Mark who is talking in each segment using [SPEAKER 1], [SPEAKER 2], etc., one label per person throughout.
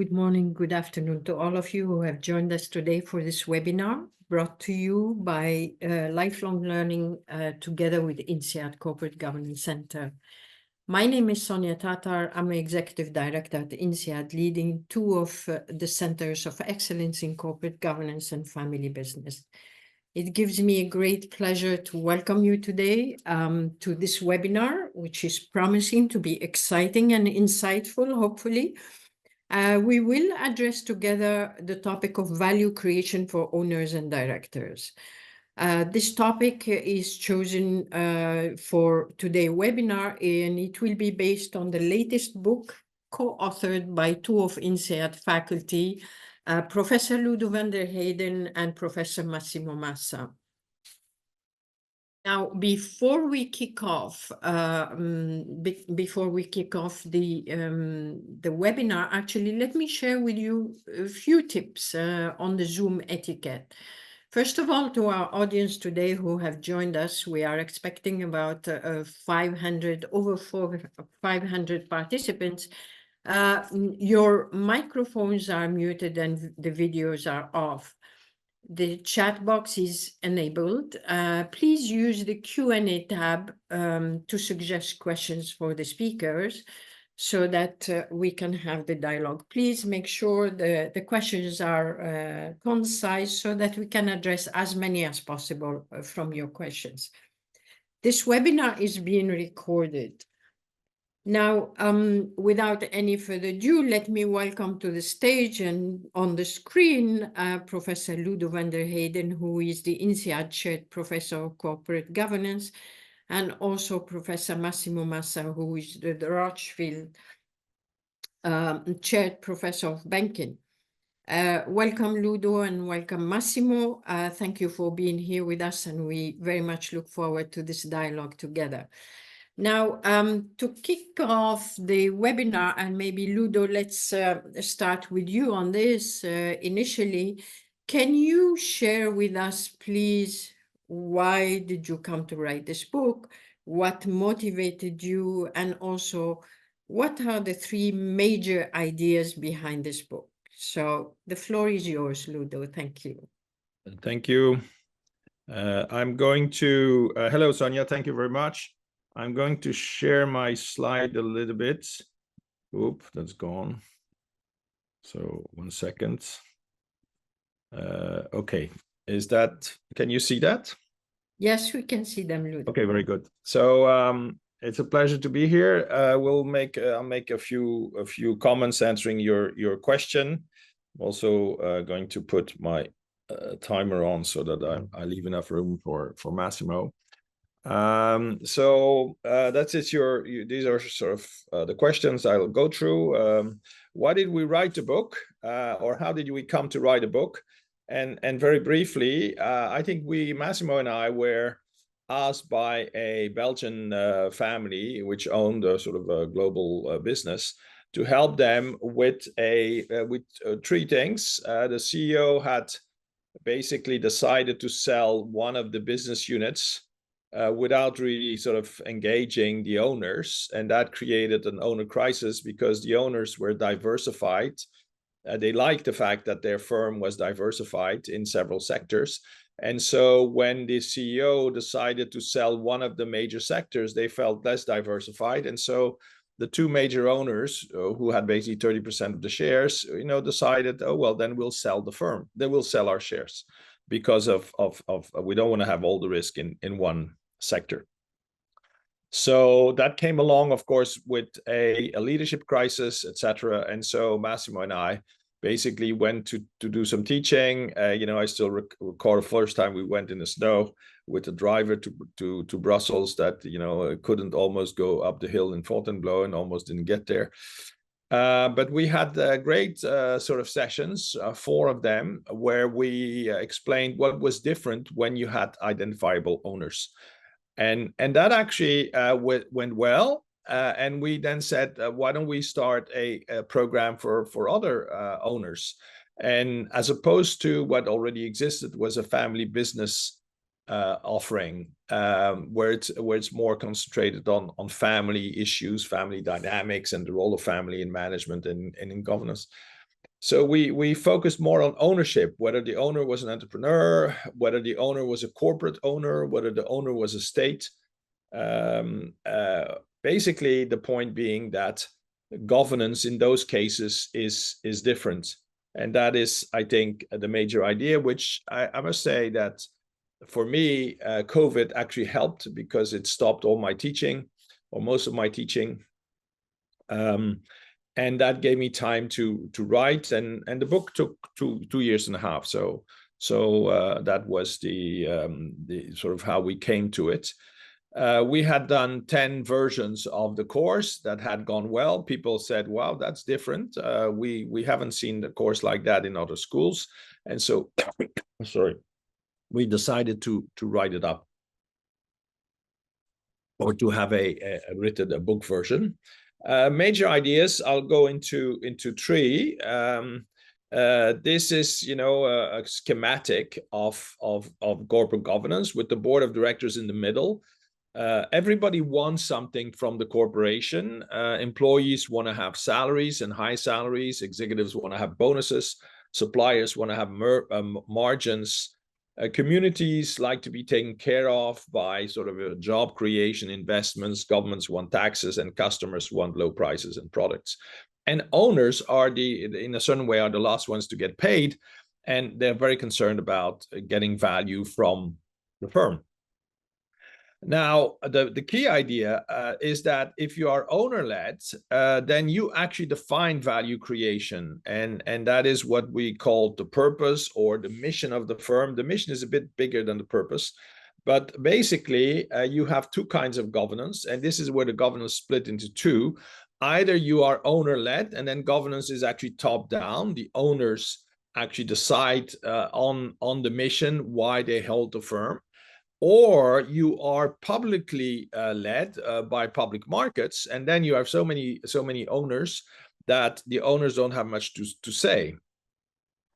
[SPEAKER 1] good morning, good afternoon to all of you who have joined us today for this webinar brought to you by Lifelong Learning together with INSEAD Corporate Governance Centre. My name is Sonia Tatar. I'm Executive Director at INSEAD, leading two of the Centres of Excellence in Corporate Governance and Family Business. It gives me a great pleasure to welcome you today to this webinar, which is promising to be exciting and insightful, hopefully. We will address together the topic of value creation for owners and directors. This topic is chosen for today's webinar, and it will be based on the latest book co-authored by two of INSEAD faculty, Professor Ludo van der Heyden and Professor Massimo Massa. Now, before we kick off, the webinar, actually, let me share with you a few tips on the Zoom etiquette. First of all, to our audience today who have joined us, we are expecting about 500 participants. Your microphones are muted and the videos are off. The chat box is enabled. Please use the Q&A tab to suggest questions for the speakers so that we can have the dialogue. Please make sure the questions are concise so that we can address as many as possible from your questions. This webinar is being recorded. Now, without any further ado, let me welcome to the stage and on the screen Professor Ludo van der Heyden, who is the INSEAD Chaired Professor of Corporate Governance, and also Professor Massimo Massa, who is the Rochfield Chaired Professor of Banking. Welcome, Ludo, and welcome, Massimo. Thank you for being here with us, and we very much look forward to this dialogue together. Now, to kick off the webinar, and maybe Ludo, let's start with you on this initially. Can you share with us, please, why did you come to write this book? What motivated you? And also, what are the three major ideas behind this book? So the floor is yours, Ludo. Thank you.
[SPEAKER 2] Thank you. I'm going to, hello, Sonia. Thank you very much. I'm going to share my slide a little bit. Oop, that's gone. So 1 second. Okay, can you see that?
[SPEAKER 1] Yes, we can see them, Ludo.
[SPEAKER 2] Okay, very good. So it's a pleasure to be here. I'll make a few comments answering your question. I'm also going to put my timer on so that I leave enough room for Massimo. So that's it. These are sort of the questions I'll go through. Why did we write the book, or how did we come to write a book? And very briefly, I think Massimo and I were asked by a Belgian family which owned a sort of a global business to help them with three things. The CEO had basically decided to sell one of the business units without really sort of engaging the owners. And that created an owner crisis because the owners were diversified. They liked the fact that their firm was diversified in several sectors. And so when the CEO decided to sell one of the major sectors, they felt less diversified. And so the two major owners who had basically 30% of the shares, decided, oh, well, then we'll sell the firm. Then we'll sell our shares because of we don't want to have all the risk in one sector. So that came along, of course, with a leadership crisis, etc. And so Massimo and I basically went to do some teaching. I still recall the first time we went in the snow with the driver to Brussels that, couldn't almost go up the hill in Fontainebleau and almost didn't get there. But we had great sort of sessions, 4 of them, where we explained what was different when you had identifiable owners. And that actually went well. And we then said, why don't we start a program for other owners? And as opposed to what already existed was a family business offering, where it's more concentrated on family issues, family dynamics, and the role of family in management and in governance. So we focused more on ownership, whether the owner was an entrepreneur, whether the owner was a corporate owner, whether the owner was a state. Basically, the point being that governance in those cases is different. And that is, I think, the major idea, which I must say that for me, COVID actually helped because it stopped all my teaching, or most of my teaching. And that gave me time to write, and the book took 2 years and a half. So that was the sort of how we came to it. We had done 10 versions of the course that had gone well. People said, wow, that's different. We haven't seen the course like that in other schools. And so, sorry, we decided to write it up, or to have a book version. Major ideas, I'll go into three. This is, a schematic of corporate governance with the board of directors in the middle. Everybody wants something from the corporation. Employees want to have salaries and high salaries. Executives want to have bonuses. Suppliers want to have margins. Communities like to be taken care of by sort of a job creation, investments. Governments want taxes, and customers want low prices and products. And owners are in a certain way, are the last ones to get paid, and they're very concerned about getting value from the firm. Now, the key idea is that if you are owner-led, then you actually define value creation. And that is what we call the purpose or the mission of the firm. The mission is a bit bigger than the purpose. But basically, you have two kinds of governance. And this is where the governance split into two. Either you are owner-led, and then governance is actually top-down. The owners actually decide on the mission, why they hold the firm. Or you are publicly led by public markets, and then you have so many owners that the owners don't have much to say.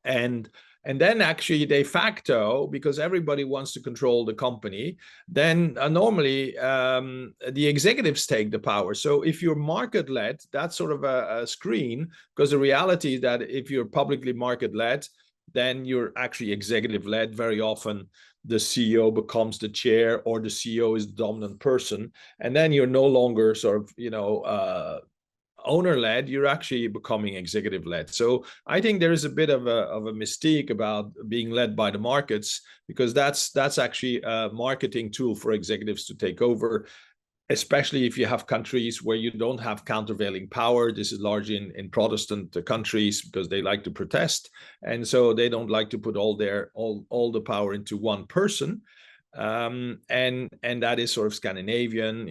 [SPEAKER 2] And then actually de facto, because everybody wants to control the company, then normally the executives take the power. So if you're market led, that's sort of a screen, because the reality is that if you're publicly market led, then you're actually executive led. Very often the CEO becomes the chair, or the CEO is the dominant person, and then you're no longer sort of owner-led, you're actually becoming executive-led. So I think there is a bit of a mystique about being led by the markets, because that's actually a marketing tool for executives to take over, especially if you have countries where you don't have countervailing power. This is largely in Protestant countries, because they like to protest, and so they don't like to put all the power into one person. And that is sort of Scandinavian,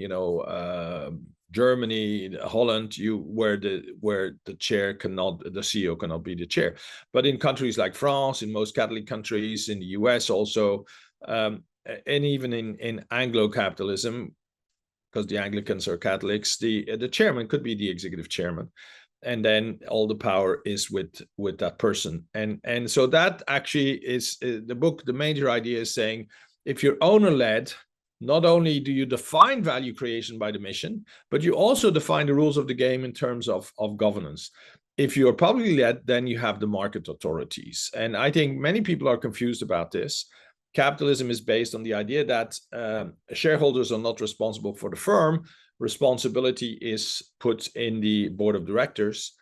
[SPEAKER 2] Germany, Holland, where the CEO cannot be the chair. But in countries like France, in most Catholic countries, in the US also, and even in Anglo capitalism, because the Anglicans are Catholics, the chairman could be the executive chairman, and then all the power is with that person. And so that actually is the book. The major idea is saying, if you're owner-led, not only do you define value creation by the mission, but you also define the rules of the game in terms of governance. If you're publicly led, then you have the market authorities. And I think many people are confused about this. Capitalism is based on the idea that shareholders are not responsible for the firm. Responsibility is put in the board of directors.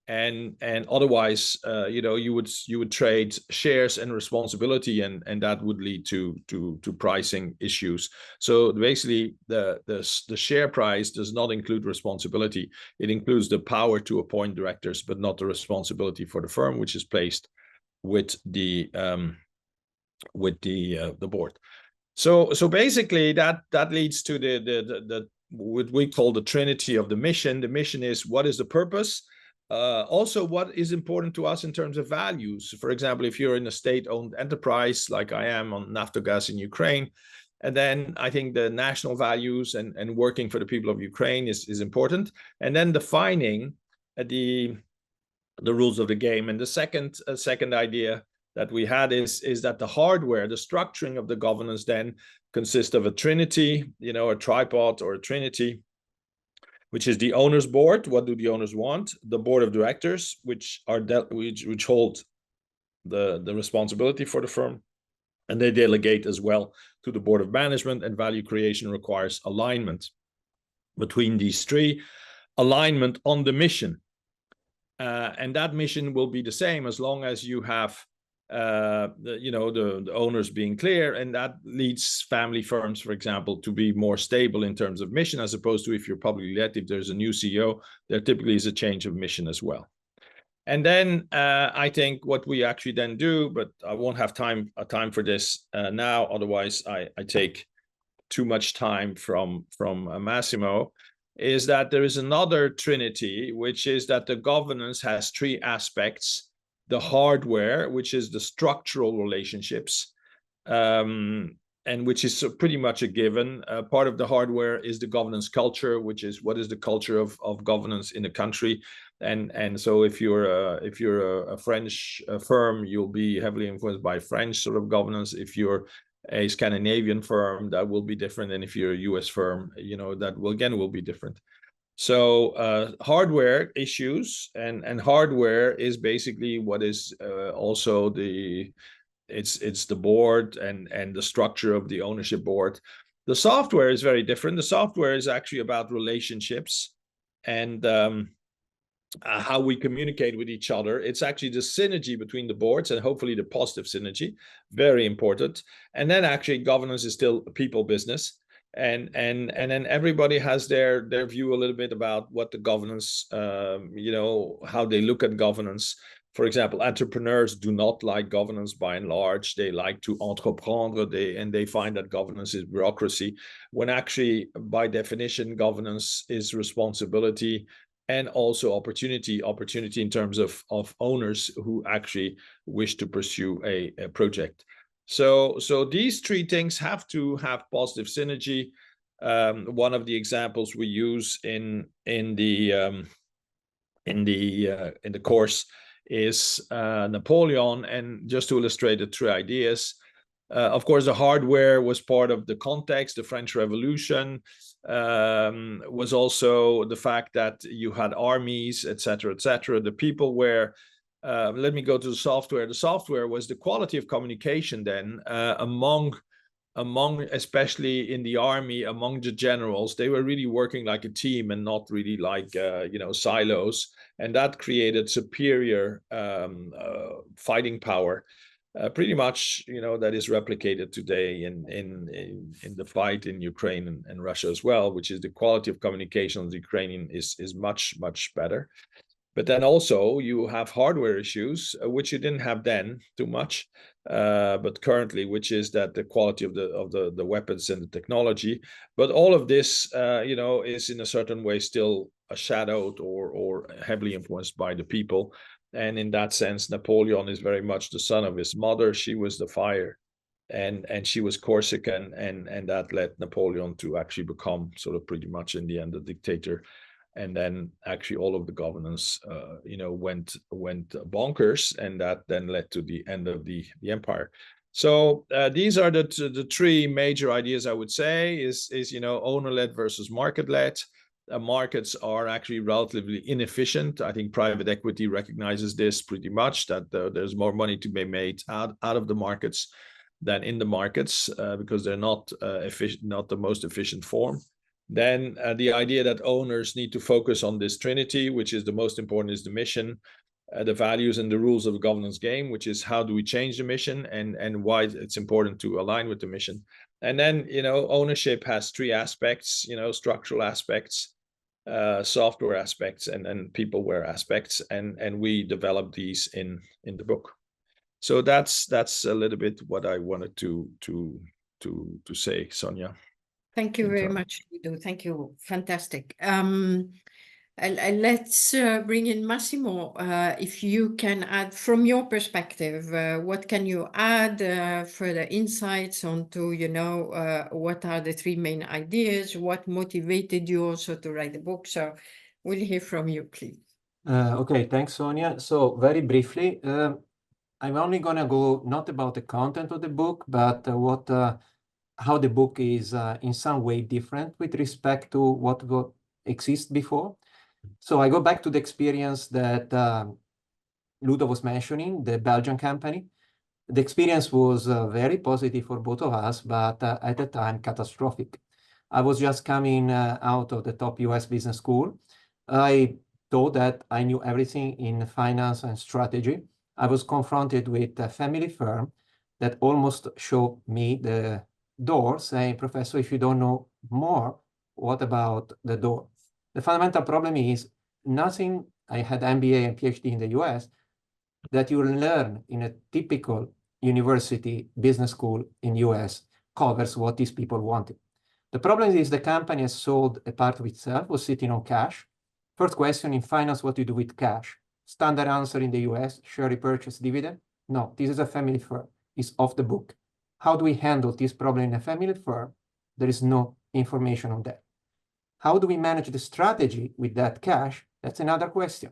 [SPEAKER 2] And otherwise, you would trade shares and responsibility, and that would lead to pricing issues. So basically, the share price does not include responsibility. It includes the power to appoint directors, but not the responsibility for the firm, which is placed with the board. So basically, that leads to the what we call the trinity of the mission. The mission is, what is the purpose? Also, what is important to us in terms of values. For example, if you're in a state-owned enterprise, like I am on Naftogaz in Ukraine, and then I think the national values and working for the people of Ukraine is important. And then defining the rules of the game. And the second idea that we had is that the hardware, the structuring of the governance then consists of a trinity, a tripod or a trinity. which is the owner's board. What do the owners want? The board of directors, which hold the responsibility for the firm, and they delegate as well to the board of management. And value creation requires alignment between these three, alignment on the mission, and that mission will be the same as long as you have the owners being clear, and that leads family firms, for example, to be more stable in terms of mission, as opposed to if you're publicly led, if there's a new CEO, there typically is a change of mission as well. And then I think what we actually then do, but I won't have time for this now, otherwise I take too much time from Massimo, is that there is another trinity, which is that the governance has three aspects. The hardware, which is the structural relationships, and which is pretty much a given. Part of the hardware is the governance culture, which is what is the culture of governance in a country. And so if you're a French firm, you'll be heavily influenced by French sort of governance. If you're a Scandinavian firm, that will be different. And if you're a US firm, that will be different. So hardware issues, and hardware is basically what is also it's the board and the structure of the ownership board. The software is very different. The software is actually about relationships and how we communicate with each other. It's actually the synergy between the boards, and hopefully the positive synergy, very important. And then actually governance is still a people business. And then everybody has their view a little bit about what the governance, how they look at governance. For example, entrepreneurs do not like governance by and large. They like to entreprendre, they find that governance is bureaucracy, when actually, by definition, governance is responsibility and also opportunity in terms of owners who actually wish to pursue a project. So these three things have to have positive synergy. One of the examples we use in the course is Napoleon, and just to illustrate the three ideas. Of course, the hardware was part of the context. The French Revolution was also the fact that you had armies, etc., etc. The peopleware. Let me go to the software. The software was the quality of communication then among, especially in the army, among the generals. They were really working like a team and not really like silos, and that created superior fighting power. Pretty much, that is replicated today in the fight in Ukraine and Russia as well, which is the quality of communication of the Ukrainian is much better. But then also you have hardware issues, which you didn't have then too much, but currently, which is that the quality of the weapons and the technology. But all of this, is in a certain way still shadowed or heavily influenced by the people. And in that sense, Napoleon is very much the son of his mother. She was the fire, and she was Corsican, and that led Napoleon to actually become sort of pretty much in the end a dictator. And then actually all of the governance, went bonkers, and that then led to the end of the empire. So these are the three major ideas I would say is owner-led versus market-led. Markets are actually relatively inefficient. I think private equity recognizes this pretty much, that there's more money to be made out of the markets than in the markets because they're not the most efficient form. Then the idea that owners need to focus on this trinity, which is the most important, is the mission, the values and the rules of the governance game, which is how do we change the mission and why it's important to align with the mission. And then, ownership has three aspects, structural aspects, software aspects, and then peopleware aspects. And we develop these in the book. So that's a little bit what I wanted to say, Sonia.
[SPEAKER 1] Thank you very much, Ludo. Thank you. Fantastic. Let's bring in Massimo. If you can add from your perspective, what can you add further insights onto, what are the three main ideas? What motivated you also to write the book? So we'll hear from you, please.
[SPEAKER 3] Okay, thanks, Sonia. So very briefly, I'm only going to go not about the content of the book, but how the book is in some way different with respect to what got exist before. So I go back to the experience that Ludo was mentioning, the Belgian company. The experience was very positive for both of us, but at the time, catastrophic. I was just coming out of the top US business school. I thought that I knew everything in finance and strategy. I was confronted with a family firm that almost showed me the door, saying, "Professor, if you don't know more, what about the door?" The fundamental problem is nothing. I had MBA and PhD in the US that you learn in a typical university business school in US covers what these people wanted. The problem is the company has sold a part of itself, was sitting on cash. First question in finance, what do you do with cash? Standard answer in the US, share repurchase, dividend. No, this is a family firm. It's off the book. How do we handle this problem in a family firm? There is no information on that. How do we manage the strategy with that cash? That's another question.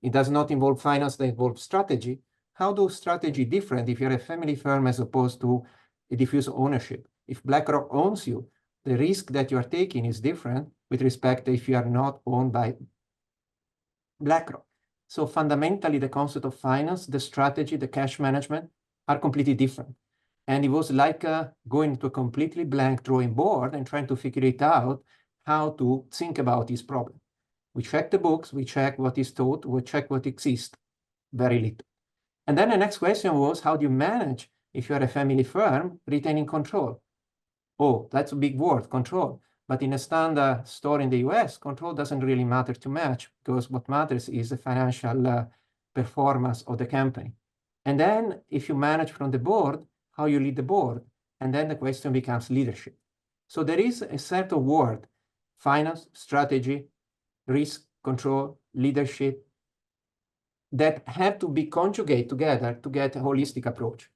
[SPEAKER 3] It does not involve finance, that involves strategy. How do strategy different if you're a family firm as opposed to a diffuse ownership? If BlackRock owns you, the risk that you are taking is different with respect to if you are not owned by BlackRock. So fundamentally, the concept of finance, the strategy, the cash management are completely different. And it was like going to a completely blank drawing board and trying to figure it out how to think about this problem. We check the books, we check what is taught, we check what exists, very little. And then the next question was, how do you manage, if you're a family firm, retaining control? Oh, that's a big word, control. But in a standard store in the US, control doesn't really matter too much because what matters is the financial performance of the company. And then if you manage from the board, how you lead the board. And then the question becomes leadership. So there is a set of words, finance, strategy, risk, control, leadership, that have to be conjugated together to get a holistic approach.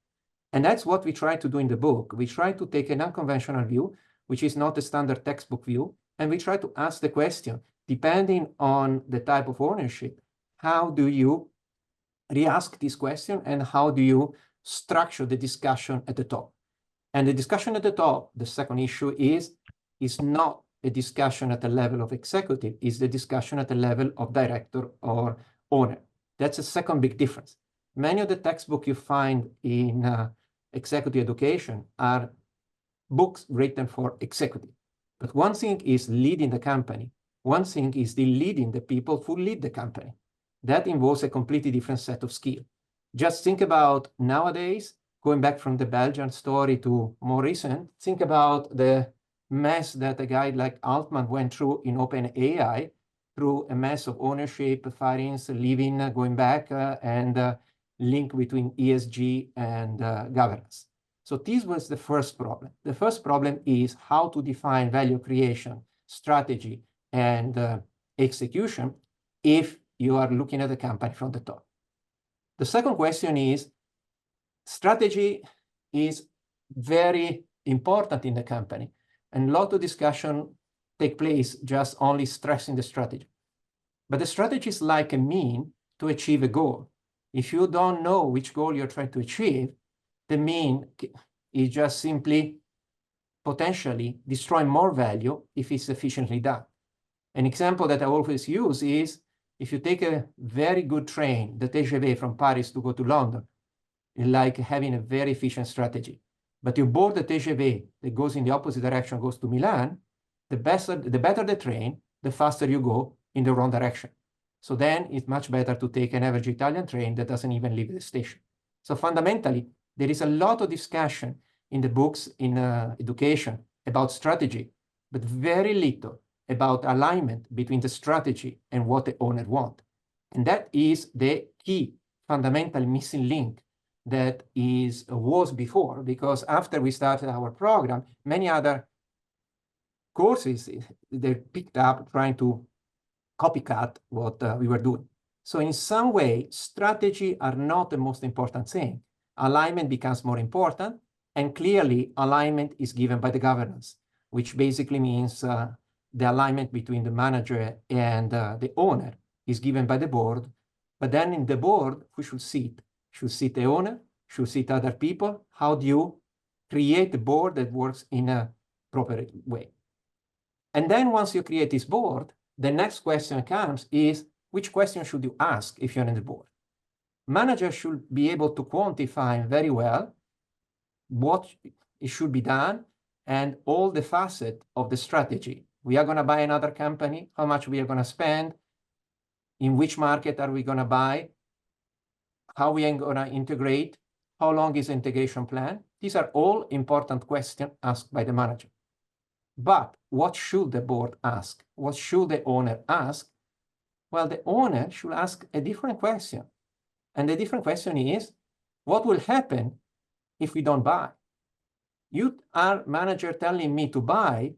[SPEAKER 3] And that's what we try to do in the book. We try to take an unconventional view, which is not a standard textbook view, and we try to ask the question, depending on the type of ownership, how do you re-ask this question and how do you structure the discussion at the top? And the discussion at the top, the second issue is not a discussion at the level of executive, is the discussion at the level of director or owner. That's a second big difference. Many of the textbooks you find in executive education are books written for executive. But one thing is leading the company. One thing is leading the people who lead the company. That involves a completely different set of skills. Just think about nowadays, going back from the Belgian story to more recent, think about the mess that a guy like Altman went through in OpenAI, through a mess of ownership, firings, leaving, going back, and link between ESG and governance. So this was the first problem. The first problem is how to define value creation, strategy, and execution if you are looking at the company from the top. The second question is, strategy is very important in the company, and a lot of discussion take place just only stressing the strategy. But the strategy is like a mean to achieve a goal. If you don't know which goal you're trying to achieve, the mean is just simply potentially destroying more value if it's efficiently done. An example that I always use is if you take a very good train, the TGV from Paris to go to London, it's like having a very efficient strategy. But you board the TGV that goes in the opposite direction, goes to Milan, the better the train, the faster you go in the wrong direction. So then it's much better to take an average Italian train that doesn't even leave the station. So fundamentally, there is a lot of discussion in the books in education about strategy, but very little about alignment between the strategy and what the owner wants. And that is the key fundamental missing link that was before, because after we started our program, many other courses, they picked up trying to copycat what we were doing. So in some way, strategy are not the most important thing. Alignment becomes more important, and clearly alignment is given by the governance, which basically means the alignment between the manager and the owner is given by the board. But then in the board, who should sit? Should sit the owner? Should sit other people? How do you create a board that works in a proper way? And then once you create this board, the next question comes is, which question should you ask if you're on the board? Managers should be able to quantify very well what it should be done and all the facets of the strategy. We are going to buy another company, how much we are going to spend, in which market are we going to buy, how we are going to integrate, how long is the integration plan. These are all important questions asked by the manager. But what should the board ask? What should the owner ask? Well, the owner should ask a different question. And the different question is, what will happen if we don't buy? You are manager telling me to buy,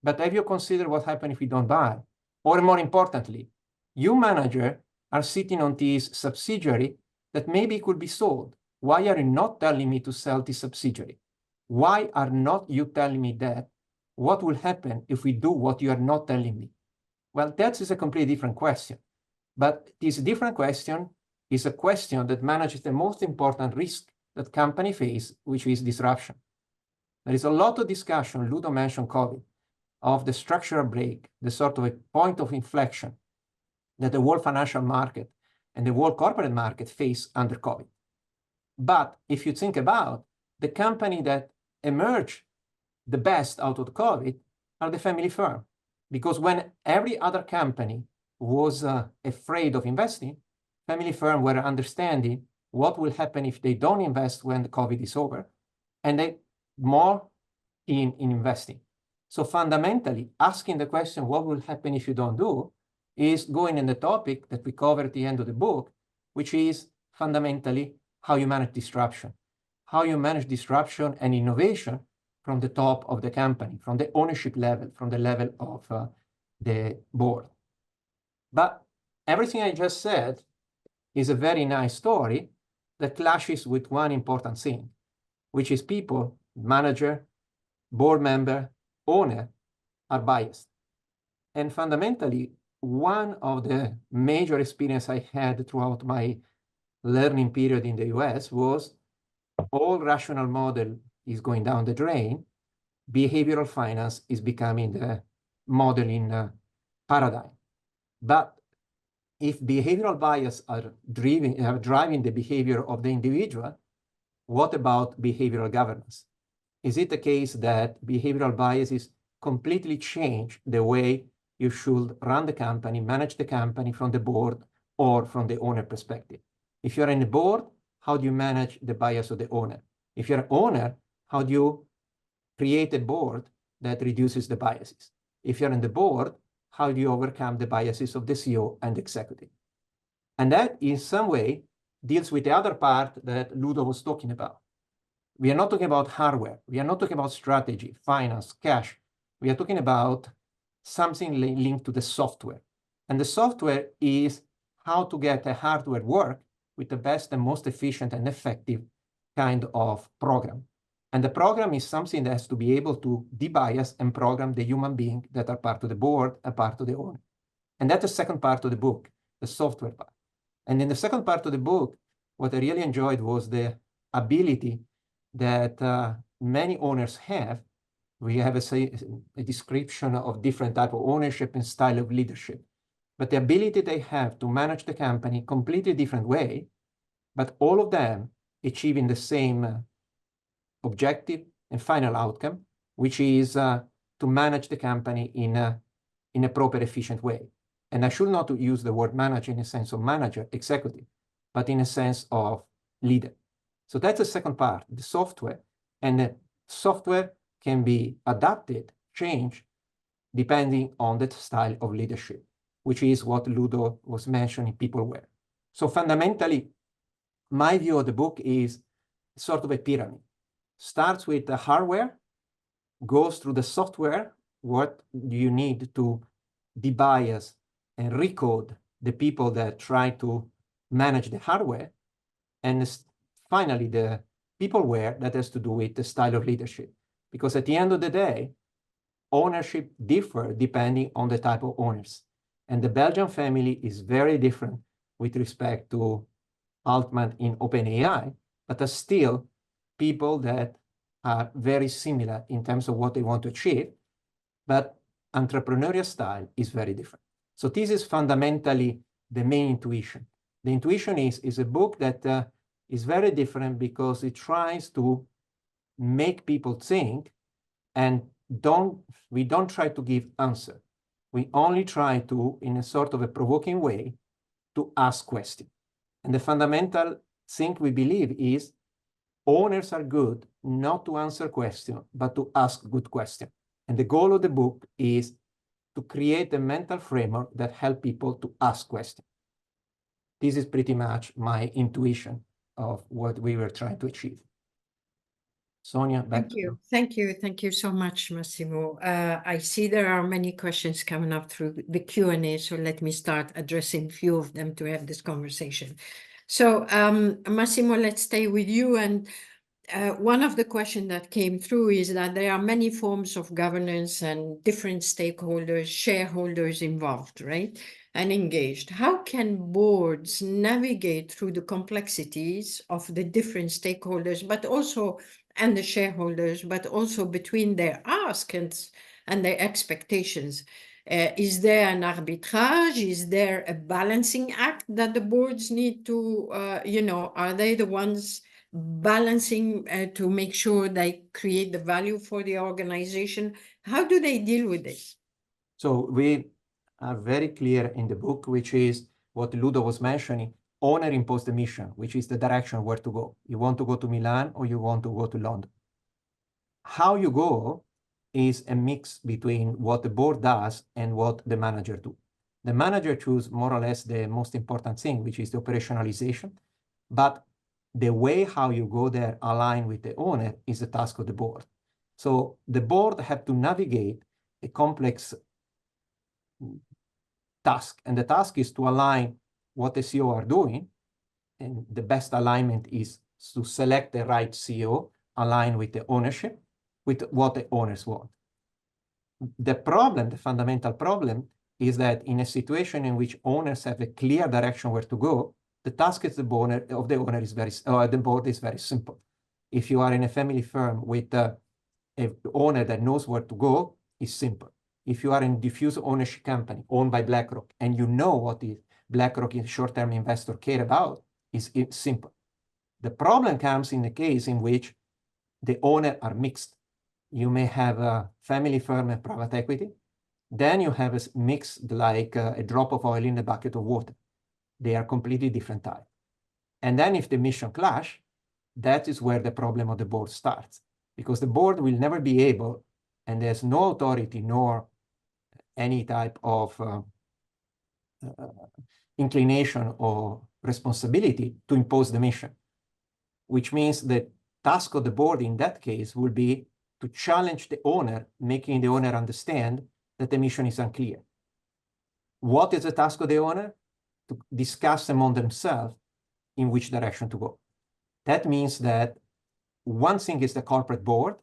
[SPEAKER 3] but have you considered what happens if we don't buy? Or more importantly, you manager are sitting on this subsidiary that maybe could be sold. Why are you not telling me to sell this subsidiary? Why are not you telling me that? What will happen if we do what you are not telling me? Well, that is a completely different question. But this different question is a question that manages the most important risk that company face, which is disruption. There is a lot of discussion, Ludo mentioned COVID, of the structural break, the sort of a point of inflection that the world financial market and the world corporate market face under COVID. But if you think about the company that emerged the best out of COVID are the family firm. Because when every other company was afraid of investing, family firm were understanding what will happen if they don't invest when the COVID is over, and they more in investing. So fundamentally, asking the question, what will happen if you don't do, is going in the topic that we cover at the end of the book, which is fundamentally how you manage disruption. How you manage disruption and innovation from the top of the company, from the ownership level, from the level of the board. But everything I just said is a very nice story that clashes with one important thing, which is people, manager, board member, owner are biased. And fundamentally, one of the major experiences I had throughout my learning period in the US was all rational model is going down the drain. Behavioral finance is becoming the modeling paradigm. But if behavioral bias are driving the behavior of the individual, what about behavioral governance? Is it the case that behavioral biases completely change the way you should run the company, manage the company from the board or from the owner perspective? If you're in the board, how do you manage the bias of the owner? If you're an owner, how do you create a board that reduces the biases? If you're in the board, how do you overcome the biases of the CEO and executive? And that, in some way, deals with the other part that Ludo was talking about. We are not talking about hardware. We are not talking about strategy, finance, cash. We are talking about something linked to the software. And the software is how to get a hardware work with the best and most efficient and effective kind of program. And the program is something that has to be able to debias and program the human being that are part of the board and part of the owner. And that's the second part of the book, the software part. And in the second part of the book, what I really enjoyed was the ability that many owners have. We have a description of different type of ownership and style of leadership. But the ability they have to manage the company completely different way, but all of them achieving the same objective and final outcome, which is to manage the company in a proper, efficient way. And I should not use the word manager in a sense of manager, executive, but in a sense of leader. So that's the second part, the software. And the software can be adapted, changed, depending on the style of leadership, which is what Ludo was mentioning, peopleware. So fundamentally, my view of the book is sort of a pyramid. Starts with the hardware, goes through the software, what do you need to debias and recode the people that try to manage the hardware, and finally the peopleware that has to do with the style of leadership. Because at the end of the day, ownership differs depending on the type of owners. And the Belgian family is very different with respect to Altman in OpenAI, but are still people that are very similar in terms of what they want to achieve, but entrepreneurial style is very different. So this is fundamentally the main intuition. The intuition is a book that is very different because it tries to make people think, and we don't try to give answer. We only try to, in a sort of a provoking way, to ask questions. And the fundamental thing we believe is owners are good not to answer questions, but to ask good questions. And the goal of the book is to create a mental framework that helps people to ask questions. This is pretty much my intuition of what we were trying to achieve. Sonia, back to you.
[SPEAKER 1] Thank you so much, Massimo. I see there are many questions coming up through the Q&A, so let me start addressing a few of them to have this conversation. So, Massimo, let's stay with you. And one of the questions that came through is that there are many forms of governance and different stakeholders, shareholders involved, right? And engaged. How can boards navigate through the complexities of the different stakeholders, but also and the shareholders, but also between their asks and their expectations? Is there an arbitrage? Is there a balancing act that the boards need to, are they the ones balancing to make sure they create the value for the organization? How do they deal with this?
[SPEAKER 3] So we are very clear in the book, which is what Ludo was mentioning. Owner imposed the mission, which is the direction where to go. You want to go to Milan or you want to go to London. How you go is a mix between what the board does and what the manager do. The manager chooses more or less the most important thing, which is the operationalization. But the way how you go there aligned with the owner is the task of the board. So the board have to navigate a complex task, and the task is to align what the CEO are doing, and the best alignment is to select the right CEO, align with the ownership, with what the owners want. The problem, the fundamental problem, is that in a situation in which owners have a clear direction where to go, the task of the owner is the board is very simple. If you are in a family firm with an owner that knows where to go, it's simple. If you are in a diffuse ownership company owned by BlackRock and you know what the BlackRock short-term investor care about, it's simple. The problem comes in the case in which the owners are mixed. You may have a family firm and private equity. Then you have a mix like a drop of oil in a bucket of water. They are completely different types. And then if the mission clash, that is where the problem of the board starts. Because the board will never be able, and there's no authority nor any type of inclination or responsibility to impose the mission, which means the task of the board in that case will be to challenge the owner, making the owner understand that the mission is unclear. What is the task of the owner? To discuss among themselves in which direction to go. That means that one thing is the corporate board,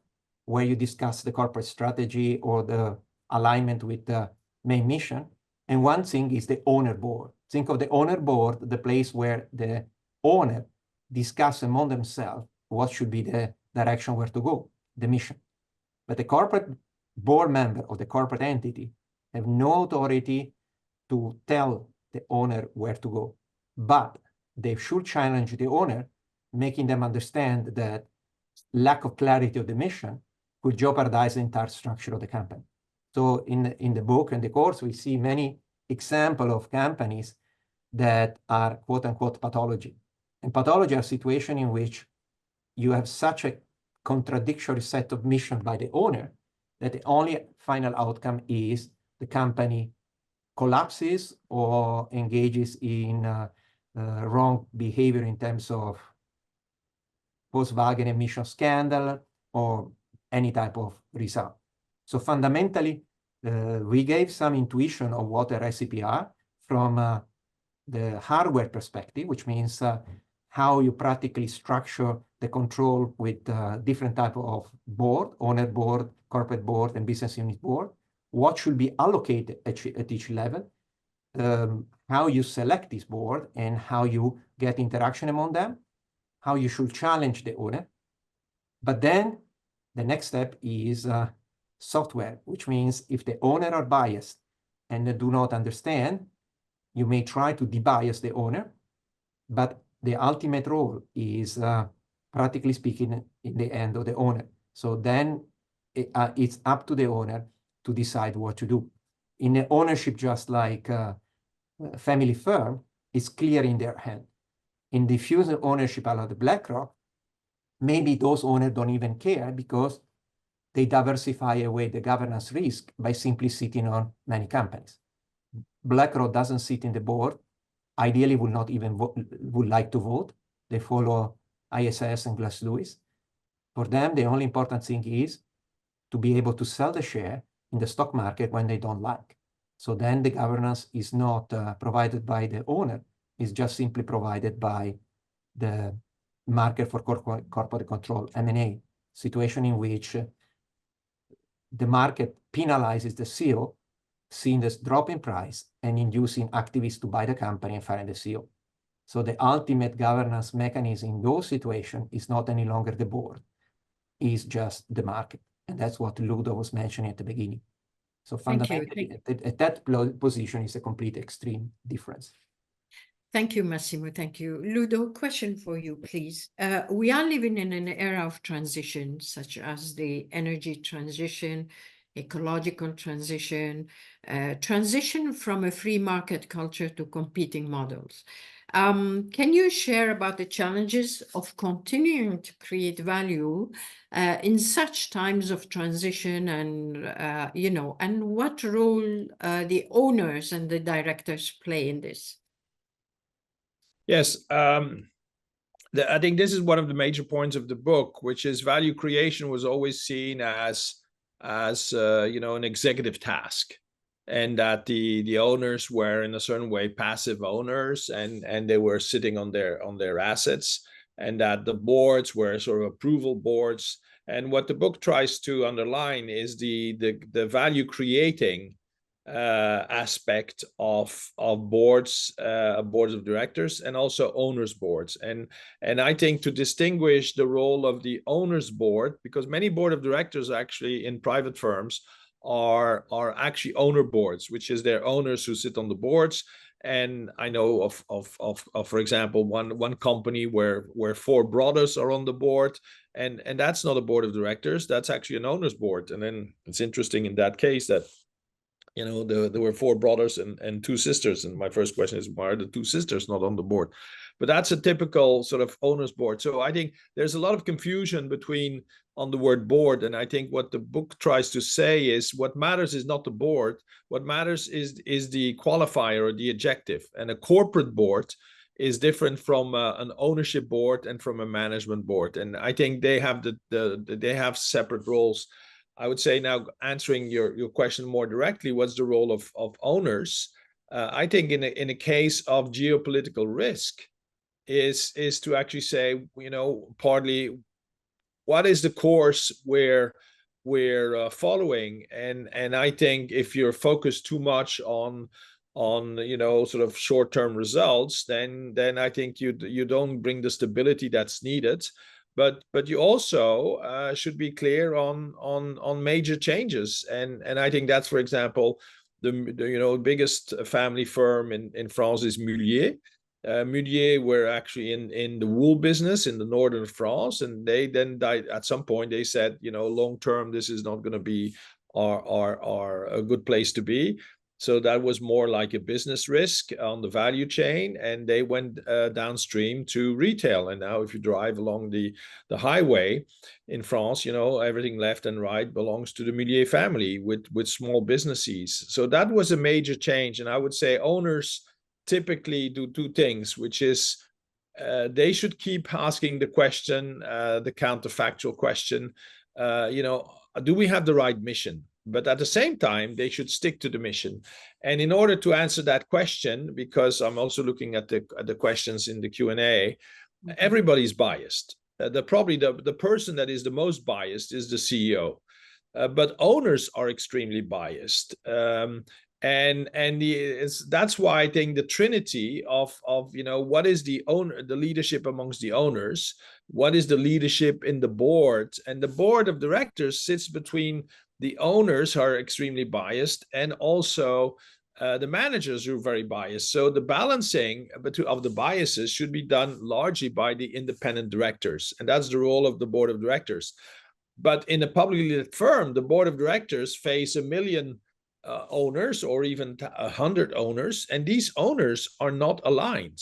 [SPEAKER 3] where you discuss the corporate strategy or the alignment with the main mission. And one thing is the owner board. Think of the owner board, the place where the owner discuss among themselves what should be the direction where to go, the mission. But the corporate board member of the corporate entity have no authority to tell the owner where to go. But they should challenge the owner, making them understand that lack of clarity of the mission could jeopardize the entire structure of the company. So in the book and the course, we see many examples of companies that are quote unquote pathology. And pathology are situations in which you have such a contradictory set of missions by the owner that the only final outcome is the company collapses or engages in wrong behavior in terms of Volkswagen emission scandal or any type of result. So fundamentally, we gave some intuition of what a recipe are from the hardware perspective, which means how you practically structure the control with different type of board, owner board, corporate board, and business unit board, what should be allocated at each level, how you select this board and how you get interaction among them, how you should challenge the owner. But then the next step is software, which means if the owner are biased and do not understand, you may try to debias the owner, but the ultimate role is, practically speaking, in the hand of the owner. So then it's up to the owner to decide what to do. In the ownership, just like a family firm, it's clear in their hand. In diffuse ownership out of the BlackRock, maybe those owners don't even care because they diversify away the governance risk by simply sitting on many companies. BlackRock doesn't sit in the board, ideally would not even would like to vote. They follow ISS and Glass Lewis. For them, the only important thing is to be able to sell the share in the stock market when they don't like. So then the governance is not provided by the owner, it's just simply provided by the market for corporate control, M&A, situation in which the market penalizes the CEO, seeing this drop in price and inducing activists to buy the company and firing the CEO. So the ultimate governance mechanism in those situations is not any longer the board, is just the market. And that's what Ludo was mentioning at the beginning. So fundamentally, at that position is a complete extreme difference.
[SPEAKER 1] Thank you, Massimo. Thank you. Ludo, question for you, please. We are living in an era of transition, such as the energy transition, ecological transition, transition from a free market culture to competing models. Can you share about the challenges of continuing to create value in such times of transition, and and what role the owners and the directors play in this?
[SPEAKER 2] Yes, I think this is one of the major points of the book, which is value creation was always seen as an executive task, and that the owners were in a certain way passive owners, and they were sitting on their assets, and that the boards were sort of approval boards. And what the book tries to underline is the value creating aspect of boards of directors, and also owners boards. And I think to distinguish the role of the owners board, because many board of directors actually in private firms are actually owner boards, which is their owners who sit on the boards. And I know of for example, one company where 4 brothers are on the board, and that's not a board of directors, that's actually an owners board. And then it's interesting in that case that there were 4 brothers and 2 sisters. And my first question is, why are the 2 sisters not on the board? But that's a typical sort of owners board. So I think there's a lot of confusion on the word board. And I think what the book tries to say is what matters is not the board. What matters is the qualifier or the adjective. And a corporate board is different from an ownership board and from a management board. And I think they have they have separate roles. I would say, now answering your question more directly, what's the role of owners? I think in a case of geopolitical risk is to actually say, partly what is the course we're following, and I think if you're focused too much on sort of short-term results, then I think you don't bring the stability that's needed. But you also should be clear on major changes, and I think that's, for example, the biggest family firm in France is Mullier. Mullier were actually in the wool business in the northern France, and they then died at some point. They said, long term, this is not going to be a good place to be. So that was more like a business risk on the value chain, and they went downstream to retail. And now if you drive along the highway in France, everything left and right belongs to the Mullier family with small businesses. So that was a major change. And I would say owners typically do 2 things, which is they should keep asking the question, the counterfactual question, do we have the right mission? But at the same time, they should stick to the mission. And in order to answer that question, because I'm also looking at the questions in the Q&A, everybody's biased. Probably the person that is the most biased is the CEO. But owners are extremely biased. That's why I think the trinity of what is the leadership amongst the owners, what is the leadership in the board, and the board of directors sits between the owners who are extremely biased and also the managers are very biased. So the balancing of the biases should be done largely by the independent directors, and that's the role of the board of directors. But in a publicly listed firm, the board of directors face 1 million owners or even 100 owners, and these owners are not aligned.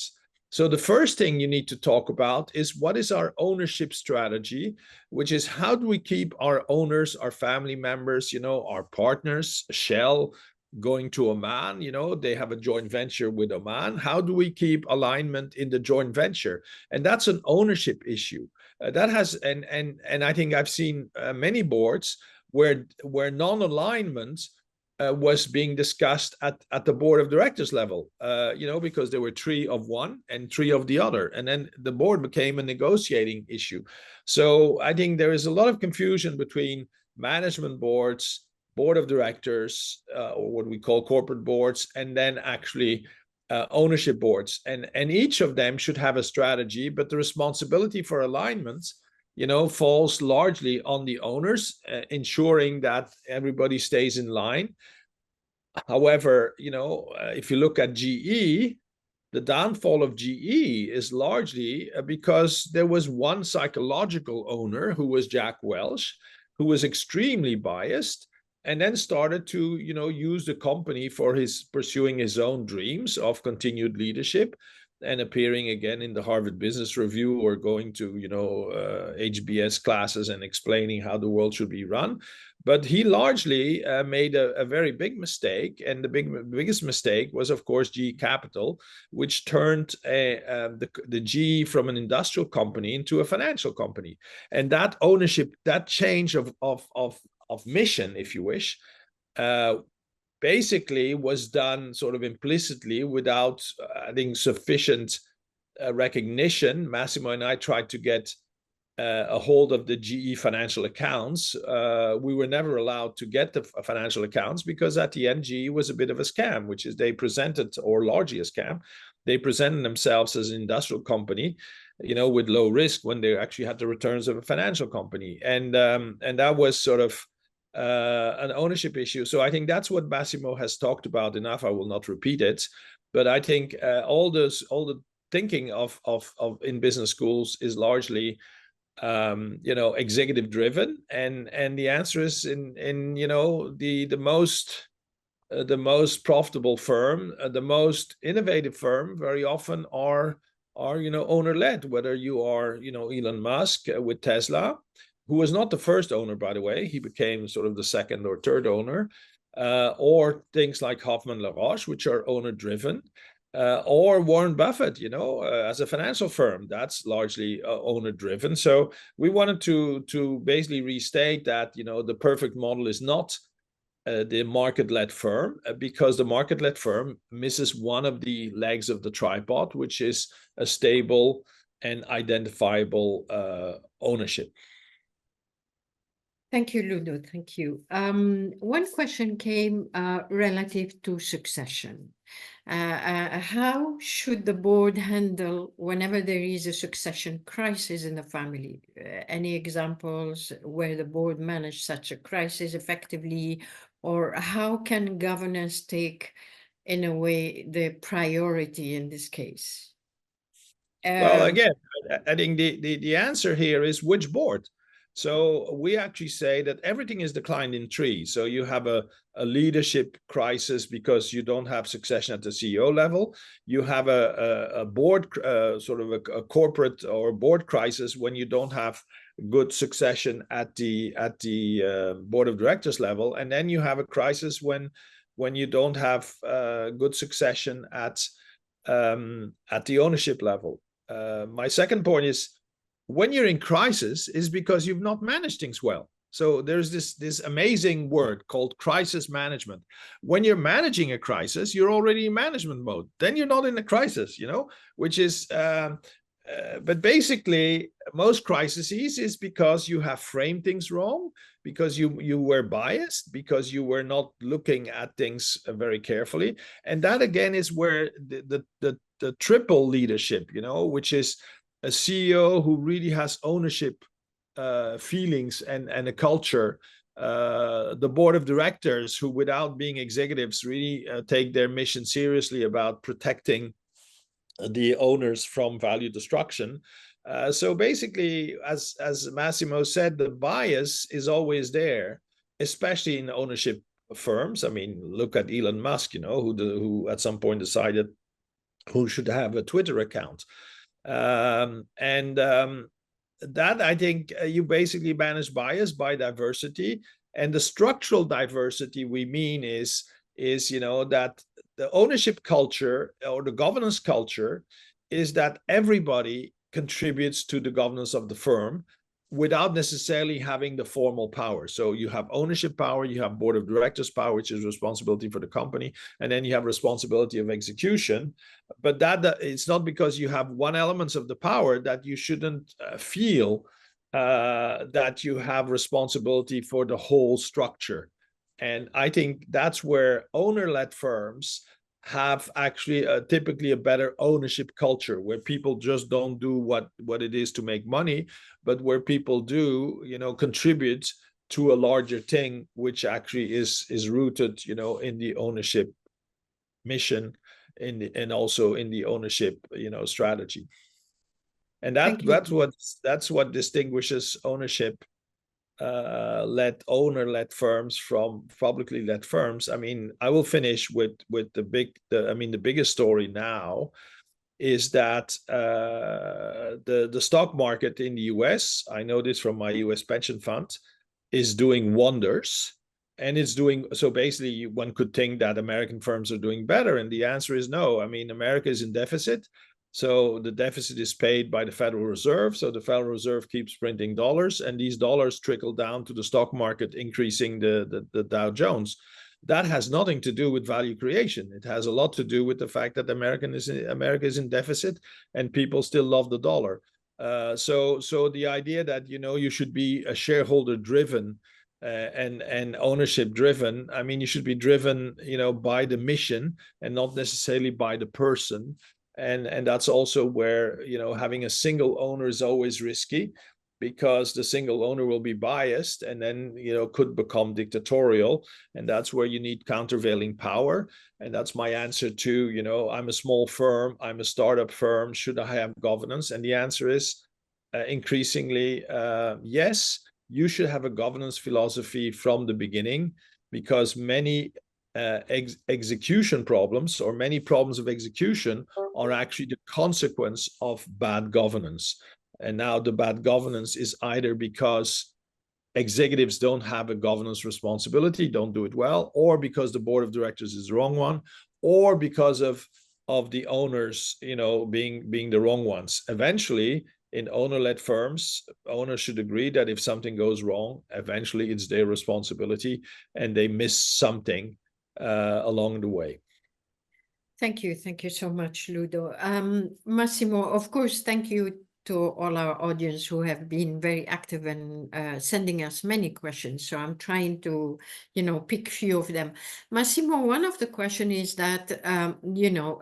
[SPEAKER 2] So the first thing you need to talk about is what is our ownership strategy, which is how do we keep our owners, our family members, our partners, Shell going to Oman, they have a joint venture with Oman. How do we keep alignment in the joint venture? And that's an ownership issue. That has, and I think I've seen many boards where non-alignment was being discussed at the board of directors level, because there were 3 of one and 3 of the other, and then the board became a negotiating issue. So I think there is a lot of confusion between management boards, board of directors, or what we call corporate boards, and then actually ownership boards, and each of them should have a strategy, but the responsibility for alignment falls largely on the owners, ensuring that everybody stays in line. However, if you look at GE, the downfall of GE is largely because there was one psychological owner who was Jack Welch, who was extremely biased, and then started to use the company for pursuing his own dreams of continued leadership and appearing again in the Harvard Business Review or going to HBS classes and explaining how the world should be run. But he largely made a very big mistake, and the biggest mistake was, of course, GE Capital, which turned the GE from an industrial company into a financial company. And that ownership, that change of mission, if you wish, basically was done sort of implicitly without, I think, sufficient recognition. Massimo and I tried to get a hold of the GE financial accounts. We were never allowed to get the financial accounts because at the end, GE was a bit of a scam, which is they presented, or largely a scam, they presented themselves as an industrial company, with low risk when they actually had the returns of a financial company. And that was sort of an ownership issue. So I think that's what Massimo has talked about enough. I will not repeat it, but I think all the thinking of in business schools is largely executive driven, and the answer is in the most profitable firm, the most innovative firm very often are owner led, whether you are Elon Musk with Tesla, who was not the first owner, by the way. He became sort of the second or third owner, or things like Hoffman LaRoche, which are owner-driven, or Warren Buffett, as a financial firm, that's largely owner-driven. So we wanted to basically restate that, the perfect model is not the market-led firm, because the market-led firm misses one of the legs of the tripod, which is a stable and identifiable ownership.
[SPEAKER 1] Thank you, Ludo. Thank you. One question came relative to succession. How should the board handle whenever there is a succession crisis in the family? Any examples where the board managed such a crisis effectively, or how can governance take, in a way, the priority in this case?
[SPEAKER 2] Well, again, I think the answer here is which board. So we actually say that everything is declined in 3. So you have a leadership crisis because you don't have succession at the CEO level. You have a board, sort of a corporate or board crisis when you don't have good succession at the board of directors level. And then you have a crisis when you don't have good succession at the ownership level. My second point is, when you're in crisis is because you've not managed things well. So there's this amazing word called crisis management. When you're managing a crisis, you're already in management mode. Then you're not in a crisis, which is, but basically most crises is because you have framed things wrong, because you were biased, because you were not looking at things very carefully. And that again is where the triple leadership, which is a CEO who really has ownership feelings and a culture the board of directors, who without being executives really take their mission seriously about protecting the owners from value destruction. So basically, as Massimo said, the bias is always there, especially in ownership firms. I mean, look at Elon Musk, you know, who at some point decided who should have a Twitter account. That, I think, you basically manage bias by diversity. And the structural diversity we mean is you know, that the ownership culture or the governance culture is that everybody contributes to the governance of the firm without necessarily having the formal power. So you have ownership power, you have board of directors power, which is responsibility for the company, and then you have responsibility of execution. But that it's not because you have one element of the power that you shouldn't feel that you have responsibility for the whole structure. And I think that's where owner-led firms have actually typically a better ownership culture, where people just don't do what it is to make money, but where people do, you know, contribute to a larger thing, which actually is rooted, you know, in the ownership mission, and also in the ownership, you know, strategy. And that's what distinguishes ownership owner-led firms from publicly led firms. I mean, I will finish with the biggest story now is that the stock market in the US, I know this from my US pension fund, is doing wonders. And it's doing, so basically one could think that American firms are doing better. And the answer is no. I mean, America is in deficit. So the deficit is paid by the Federal Reserve. So the Federal Reserve keeps printing dollars, and these dollars trickle down to the stock market, increasing the Dow Jones. That has nothing to do with value creation. It has a lot to do with the fact that America is in deficit, and people still love the dollar. So the idea that, you know, you should be a shareholder driven and ownership driven. I mean, you should be driven, you know, by the mission and not necessarily by the person. And that's also where, you know, having a single owner is always risky, because the single owner will be biased and then, you know, could become dictatorial. And that's where you need countervailing power. And that's my answer to, you know, I'm a small firm, I'm a startup firm, should I have governance? And the answer is increasingly yes, you should have a governance philosophy from the beginning, because many execution problems, or many problems of execution, are actually the consequence of bad governance. And now the bad governance is either because executives don't have a governance responsibility, don't do it well, or because the board of directors is the wrong one, or because of the owners, you know, being the wrong ones. Eventually, in owner-led firms, owners should agree that if something goes wrong, eventually it's their responsibility, and they miss something along the way.
[SPEAKER 1] Thank you so much, Ludo. Massimo, of course, thank you to all our audience who have been very active and sending us many questions. So I'm trying to, you know, pick a few of them. Massimo, one of the questions is that, you know,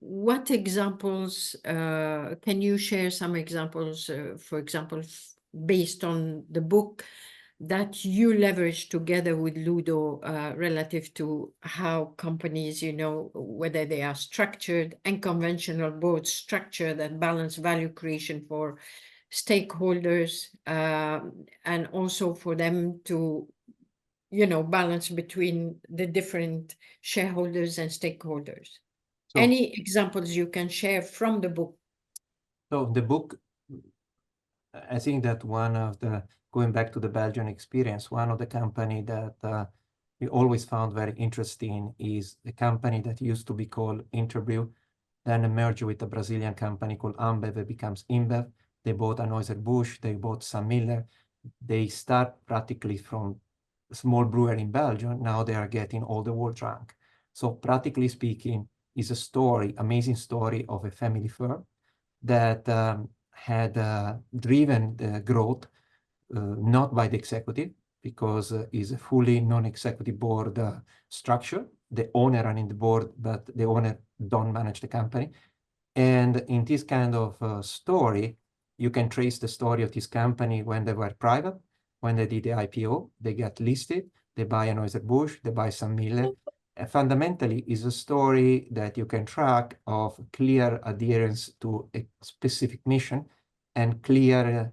[SPEAKER 1] what examples, can you share some examples, for example, based on the book that you leverage together with Ludo relative to how companies, you know, whether they are structured and conventional board structure that balance value creation for stakeholders and also for them to, you know, balance between the different shareholders and stakeholders. So, any examples you can share from the book?
[SPEAKER 3] So the book, I think that one of the, going back to the Belgian experience, one of the company that we always found very interesting is a company that used to be called Interbrew, then merged with a Brazilian company called Ambev. It becomes InBev. They bought Anheuser-Busch, they bought Sam Miller. They start practically from a small brewery in Belgium. Now they are getting all the world drunk. So practically speaking, is a story, amazing story of a family firm that had driven the growth, not by the executive, because it's a fully non-executive board structure. The owner are in the board, but the owner don't manage the company. And in this kind of story, you can trace the story of this company when they were private, when they did the IPO. They get listed, they buy Anheuser-Busch, they buy Sam Miller. Fundamentally is a story that you can track of clear adherence to a specific mission and clear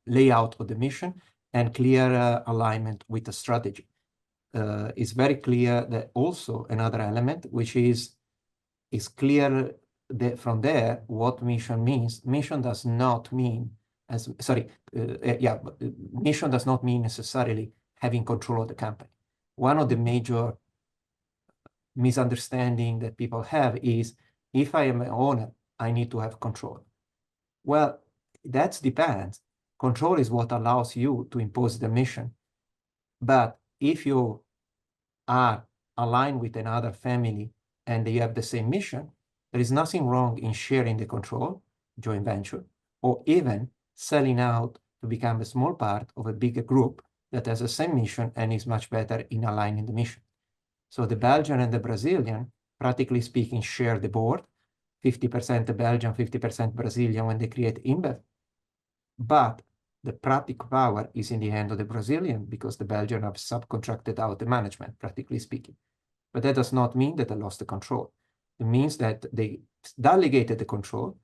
[SPEAKER 3] layout of the mission and clear alignment with the strategy. It's very clear that also another element, which is clear that from there what mission means. Mission does not mean mission does not mean necessarily having control of the company. One of the major misunderstanding that people have is, if I am an owner, I need to have control. Well, that depends. Control is what allows you to impose the mission. But if you are aligned with another family and you have the same mission, there is nothing wrong in sharing the control, joint venture, or even selling out to become a small part of a bigger group that has the same mission and is much better in aligning the mission. So the Belgian and the Brazilian, practically speaking, share the board, 50% the Belgian, 50% Brazilian when they create InBev. But the practical power is in the hand of the Brazilian, because the Belgian have subcontracted out the management, practically speaking. But that does not mean that they lost the control. It means that they delegated the control,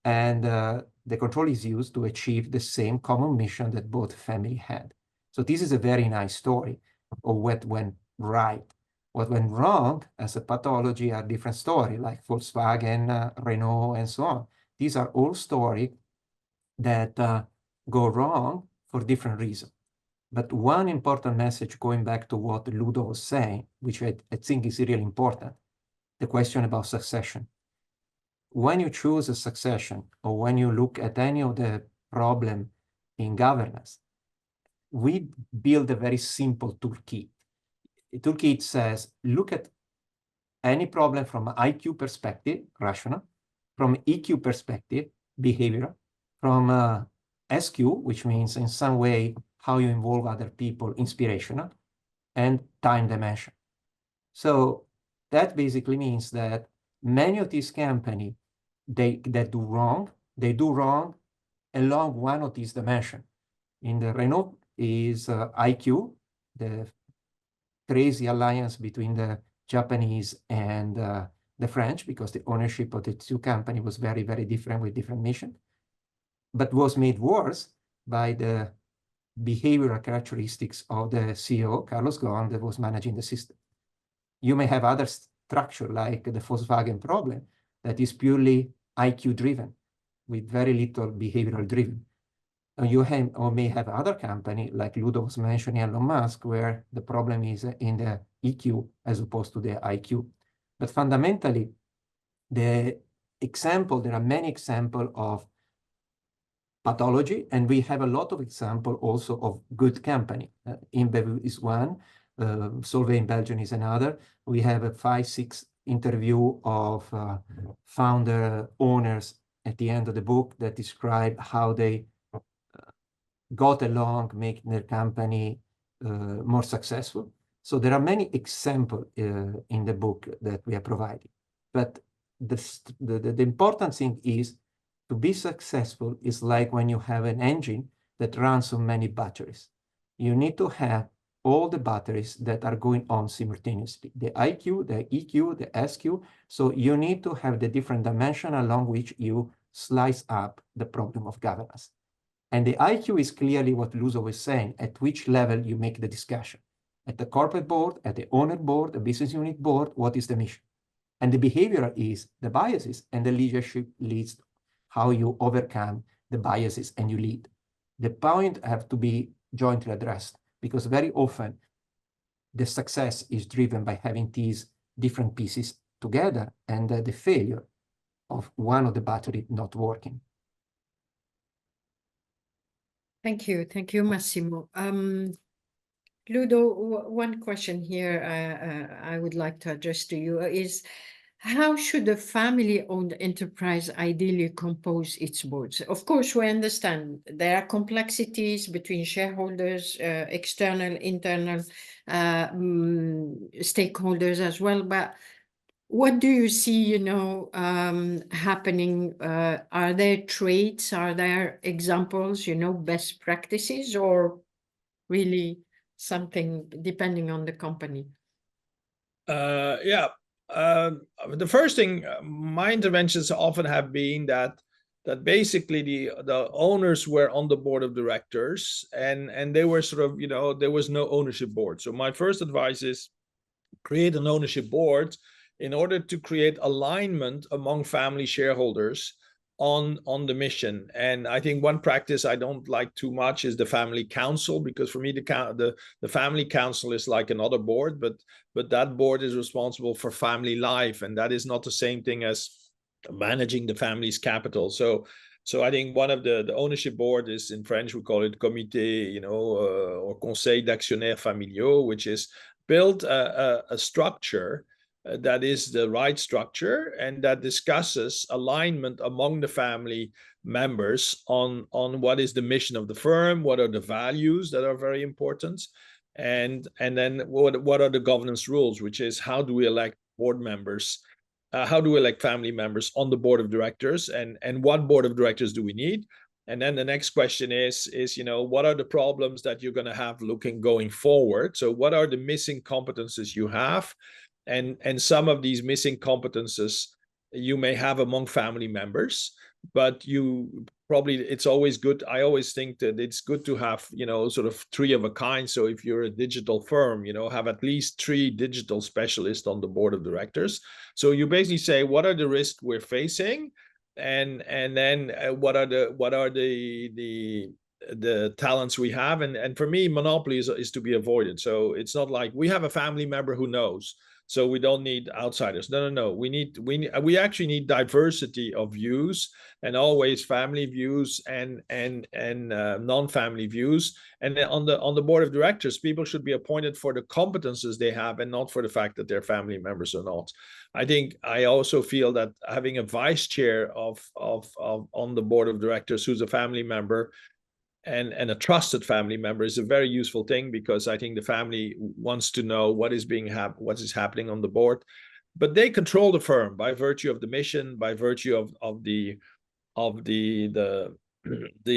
[SPEAKER 3] and the control is used to achieve the same common mission that both families had. So this is a very nice story of what went right. What went wrong as a pathology are different stories, like Volkswagen, Renault, and so on. These are all stories that go wrong for different reasons. But one important message, going back to what Ludo was saying, which I think is really important, the question about succession. When you choose a succession, or when you look at any of the problem in governance, we build a very simple toolkit. The toolkit says, look at any problem from an IQ perspective, rational, from EQ perspective, behavioral, from SQ, which means in some way how you involve other people, inspirational, and time dimension. So that basically means that many of these companies that do wrong, they do wrong along one of these dimensions. In the Renault is IQ, the crazy alliance between the Japanese and the French, because the ownership of the two companies was very, very different with different missions, but was made worse by the behavioral characteristics of the CEO, Carlos Ghosn, that was managing the system. You may have other structure like the Volkswagen problem that is purely IQ driven with very little behavioral driven. You have, or may have other company like Ludo was mentioning, Elon Musk, where the problem is in the EQ as opposed to the IQ. But fundamentally, there are many examples of pathology, and we have a lot of examples also of good company. InBev is one, Solvay in Belgium is another. We have a 5-6 interview of founder owners at the end of the book that describe how they got along, making their company more successful. So there are many examples in the book that we are providing. But the important thing is, to be successful is like when you have an engine that runs on many batteries. You need to have all the batteries that are going on simultaneously, the IQ, the EQ, the SQ. So you need to have the different dimension along which you slice up the problem of governance. And the IQ is clearly what Ludo was saying, at which level you make the discussion. At the corporate board, at the owner board, the business unit board, what is the mission? And the behavioral is the biases, and the leadership leads how you overcome the biases and you lead. The point have to be jointly addressed, because very often the success is driven by having these different pieces together, and the failure of one of the battery not working.
[SPEAKER 1] Thank you, Massimo. Ludo, one question here I would like to address to you is, how should a family-owned enterprise ideally compose its boards? Of course, we understand there are complexities between shareholders, external, internal stakeholders as well, but What do you see, happening? Are there traits? Are there examples, best practices, or really something depending on the company?
[SPEAKER 2] Yeah. The first thing, my interventions often have been that basically the owners were on the board of directors, and they were sort of, there was no ownership board. So my first advice is create an ownership board in order to create alignment among family shareholders on the mission. And I think one practice I don't like too much is the family council, because for me the family council is like another board, but that board is responsible for family life, and that is not the same thing as managing the family's capital. So I think one of the ownership board is, in French we call it comité, or conseil d'actionnaires familiaux, which is build a structure that is the right structure and that discusses alignment among the family members on what is the mission of the firm, what are the values that are very important, and then what are the governance rules, which is how do we elect board members, how do we elect family members on the board of directors, and what board of directors do we need. And then the next question is what are the problems that you're going to have going forward? So what are the missing competences you have? And some of these missing competences you may have among family members, but it's always good. I always think that it's good to have, sort of three of a kind. So if you're a digital firm, have at least 3 digital specialists on the board of directors. So you basically say, what are the risks we're facing? And then what are the talents we have? And for me, monopoly is to be avoided. So it's not like we have a family member who knows, so we don't need outsiders. No. We actually need diversity of views, and always family views and non-family views. And then on the board of directors, people should be appointed for the competences they have and not for the fact that they're family members or not. I also feel that having a vice chair of on the board of directors who's a family member and a trusted family member is a very useful thing, because I think the family wants to know what is happening on the board. But they control the firm by virtue of the mission, by virtue of the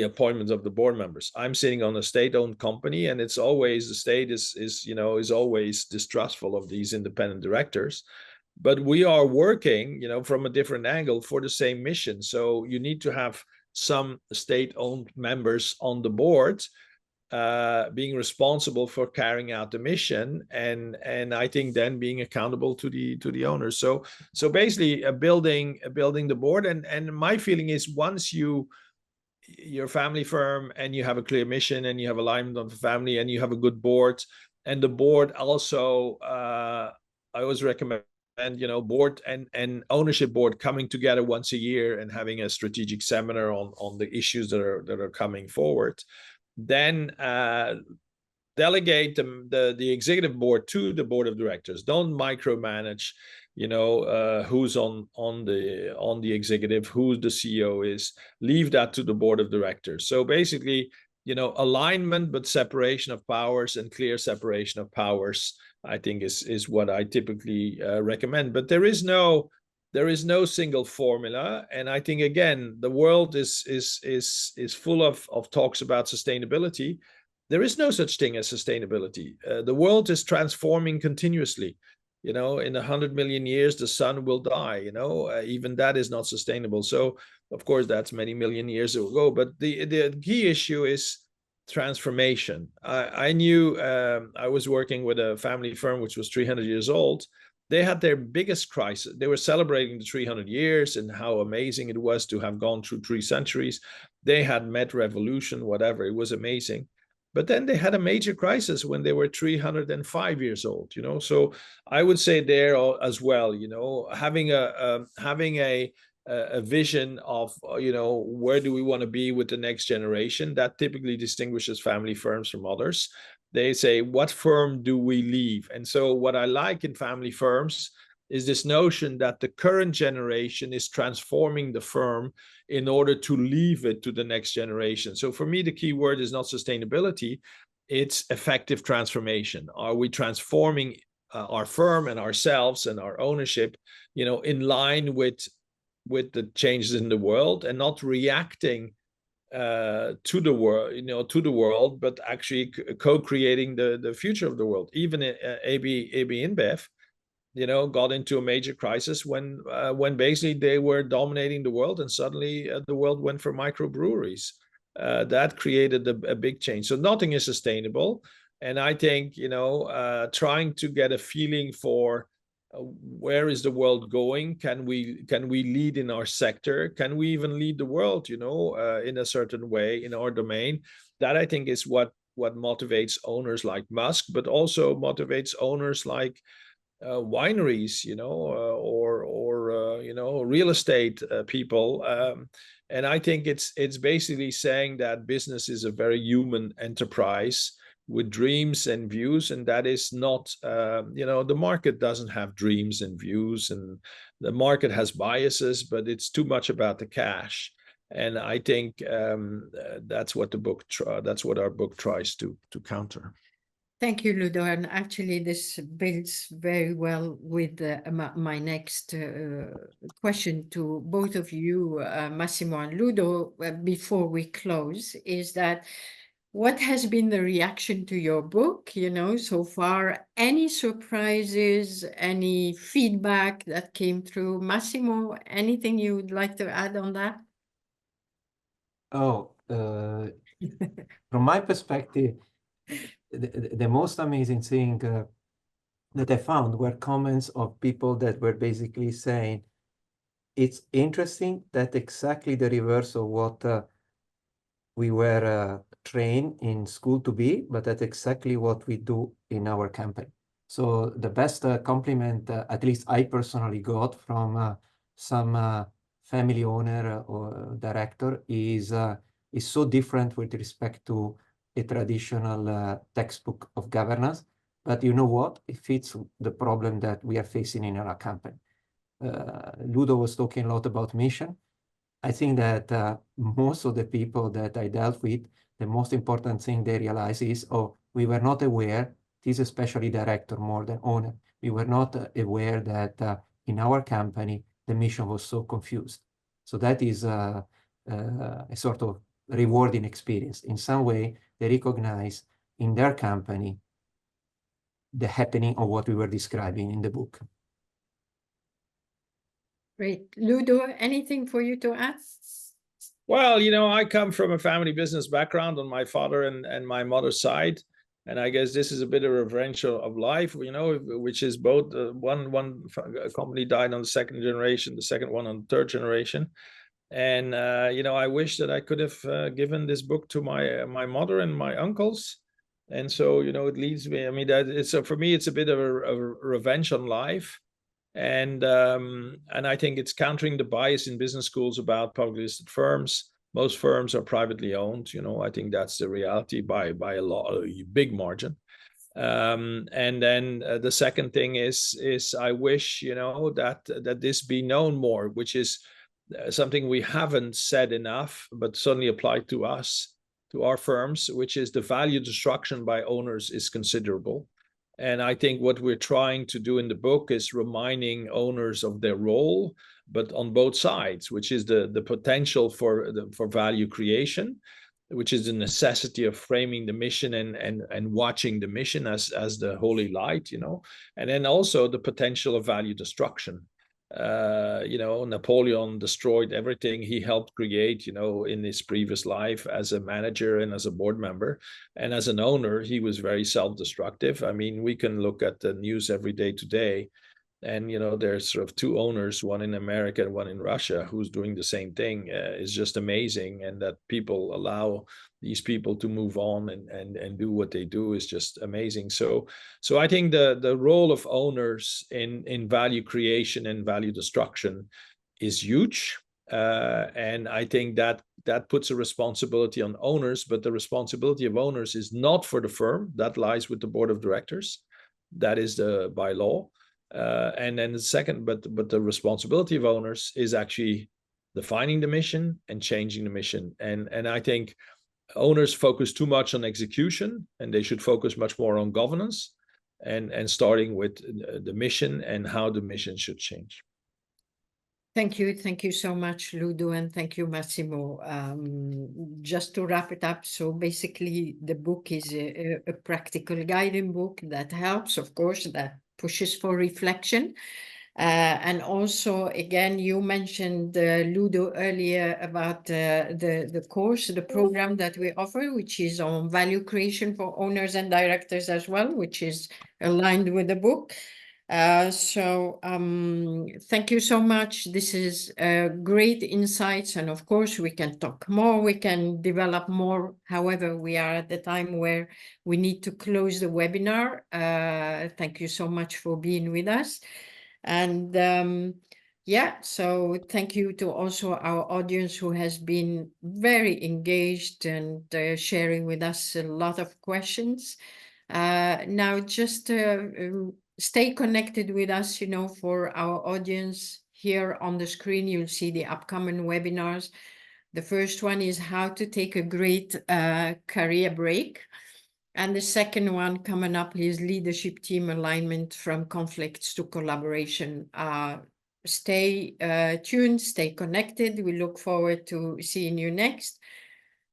[SPEAKER 2] appointments of the board members. I'm sitting on a state-owned company, and it's always the state is always distrustful of these independent directors. But we are working, from a different angle for the same mission. So you need to have some state-owned members on the board being responsible for carrying out the mission, and I think then being accountable to the owners. So basically building the board, and my feeling is once your family firm and you have a clear mission and you have alignment of the family and you have a good board, and the board also I always recommend board and ownership board coming together once a year and having a strategic seminar on the issues that are coming forward. Then delegate the executive board to the board of directors. Don't micromanage who's on the executive, who the CEO is. Leave that to the board of directors. So basically, alignment but separation of powers, and clear separation of powers, I think is what I typically recommend. But there is no single formula, and I think again the world is full of talks about sustainability. There is no such thing as sustainability. The world is transforming continuously. In 100 million years the sun will die. Even that is not sustainable. So of course that's many million years ago. But the key issue is transformation. I knew I was working with a family firm which was 300 years old. They had their biggest crisis. They were celebrating the 300 years and how amazing it was to have gone through 3 centuries. They had met revolution, whatever. It was amazing. But then they had a major crisis when they were 305 years old. So I would say there as well, having a vision of where do we want to be with the next generation, that typically distinguishes family firms from others. They say, what firm do we leave? And so what I like in family firms is this notion that the current generation is transforming the firm in order to leave it to the next generation. So for me, the key word is not sustainability, it's effective transformation. Are we transforming our firm and ourselves and our ownership, in line with the changes in the world, and not reacting to the world, but actually co-creating the future of the world. Even AB InBev, got into a major crisis when basically they were dominating the world, and suddenly the world went for microbreweries. That created a big change. So nothing is sustainable, and I think trying to get a feeling for where is the world going? Can we lead in our sector? Can we even lead the world? In a certain way in our domain. That I think is what motivates owners like Musk, but also motivates owners like wineries, or real estate people. And I think it's basically saying that business is a very human enterprise with dreams and views, and that is not, the market doesn't have dreams and views, and the market has biases, but it's too much about the cash. And I think that's what our book tries to counter.
[SPEAKER 1] Thank you, Ludo. And actually, this builds very well with my next question to both of you, Massimo and Ludo, before we close, is that what has been the reaction to your book, so far? Any surprises, any feedback that came through? Massimo, anything you would like to add on that?
[SPEAKER 3] Oh, from my perspective, the most amazing thing that I found were comments of people that were basically saying, it's interesting that exactly the reverse of what we were trained in school to be, but that's exactly what we do in our company. So the best compliment, at least I personally got from some family owner or director, is so different with respect to a traditional textbook of governance. But you know what? It fits the problem that we are facing in our company. Ludo was talking a lot about mission. I think that most of the people that I dealt with, the most important thing they realize is, we were not aware, this is especially director more than owner, we were not aware that in our company, the mission was so confused. So that is a sort of rewarding experience. In some way, they recognize in their company the happening of what we were describing in the book.
[SPEAKER 1] Great. Ludo, anything for you to add?
[SPEAKER 2] Well, I come from a family business background on my father and my mother's side. And I guess this is a bit of a reverential of life, which is both one company died on the second generation, the second one on the third generation. And, I wish that I could have given this book to my mother and my uncles. And so, it leads me, for me, it's a bit of a revenge on life. And I think it's countering the bias in business schools about publicly listed firms. Most firms are privately owned. I think that's the reality by a big margin. And then the second thing is I wish that this be known more, which is something we haven't said enough, but suddenly applied to us, to our firms, which is the value destruction by owners is considerable. And I think what we're trying to do in the book is reminding owners of their role, but on both sides, which is the potential for value creation, which is the necessity of framing the mission and watching the mission as the holy light, and then also the potential of value destruction. Napoleon destroyed everything he helped create, in his previous life as a manager and as a board member. And as an owner, he was very self-destructive. We can look at the news every day today, and, there's sort of two owners, one in America and one in Russia, who's doing the same thing. Is just amazing. And that people allow these people to move on and do what they do is just amazing. So I think the role of owners in value creation and value destruction is huge. And I think that puts a responsibility on owners, but the responsibility of owners is not for the firm. That lies with the board of directors. That is by law. And then the second, but the responsibility of owners is actually defining the mission and changing the mission. And I think owners focus too much on execution, and they should focus much more on governance. and starting with the mission and how the mission should change.
[SPEAKER 1] Thank you so much, Ludo, and thank you, Massimo. Just to wrap it up, so basically the book is a practical guiding book that helps, of course, that pushes for reflection. And also, again, you mentioned, Ludo, earlier about the course, the program that we offer, which is on value creation for owners and directors as well, which is aligned with the book. Thank you so much. This is great insights, and of course we can talk more, we can develop more. However, we are at the time where we need to close the webinar. Thank you so much for being with us. And yeah, so thank you to also our audience who has been very engaged and sharing with us a lot of questions. Now just stay connected with us, you know, for our audience. Here on the screen, you'll see the upcoming webinars. The first one is how to take a great career break. And the second one coming up is leadership team alignment from conflicts to collaboration. Stay tuned, stay connected. We look forward to seeing you next.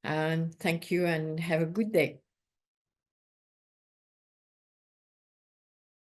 [SPEAKER 1] And thank you and have a good day.